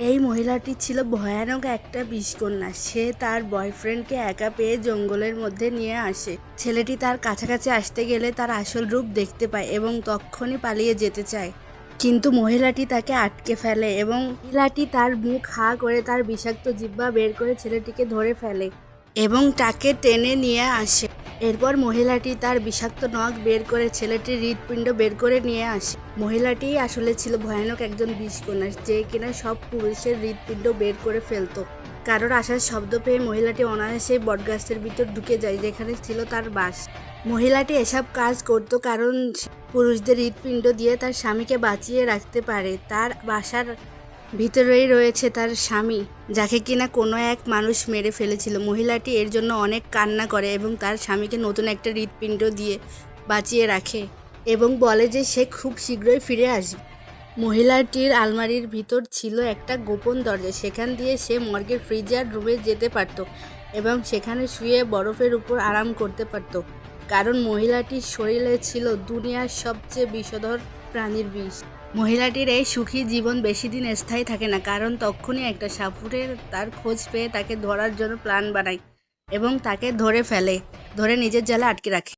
এই মহিলাটি ছিল ভয়ানক একটা বিষকন্যা। সে তার বয়ফ্রেন্ডকে একা পেয়ে জঙ্গলের মধ্যে নিয়ে আসে। ছেলেটি তার কাছাকাছি আসতে গেলে তার আসল রূপ দেখতে পায় এবং তক্ষুনি পালিয়ে যেতে চায়, কিন্তু মহিলাটি তাকে আটকে ফেলে এবং মহিলাটি তার মুখ হা করে তার বিষাক্ত জিহ্বা বের করে ছেলেটিকে ধরে ফেলে এবং তাকে টেনে নিয়ে আসে। এরপর মহিলাটি তার বিষাক্ত নখ বের করে ছেলেটির হৃৎপিণ্ড বের করে নিয়ে আসে। মহিলাটি আসলে ছিল ভয়ানক একজন বিষকন্যা, যে কিনা সব পুরুষের হৃৎপিণ্ড বের করে ফেলতো। কারোর আসার শব্দ পেয়ে মহিলাটি অনায়াসেই বটগাছের ভিতর ঢুকে যায়, যেখানে ছিল তার বাস। মহিলাটি এসব কাজ করত কারণ পুরুষদের হৃৎপিণ্ড দিয়ে তার স্বামীকে বাঁচিয়ে রাখতে পারে। তার বাসার ভিতরেই রয়েছে তার স্বামী, যাকে কিনা কোনো এক মানুষ মেরে ফেলেছিল। মহিলাটি এর জন্য অনেক কান্না করে এবং তার স্বামীকে নতুন একটা হৃৎপিণ্ড দিয়ে বাঁচিয়ে রাখে এবং বলে যে সে খুব শীঘ্রই ফিরে আসবে। মহিলাটির আলমারির ভিতর ছিল একটা গোপন দরজা, সেখান দিয়ে সে মর্গের ফ্রিজার রুমে যেতে পারত এবং সেখানে শুয়ে বরফের উপর আরাম করতে পারত, কারণ মহিলাটির শরীরে ছিল দুনিয়ার সবচেয়ে বিষধর প্রাণীর বিষ। মহিলাটির এই সুখী জীবন বেশি দিন স্থায়ী থাকে না, কারণ তক্ষুনি একটা সাপুড়ের তার খোঁজ পেয়ে তাকে ধরার জন্য প্ল্যান বানায় এবং তাকে ধরে নিজের জালে আটকে রাখে।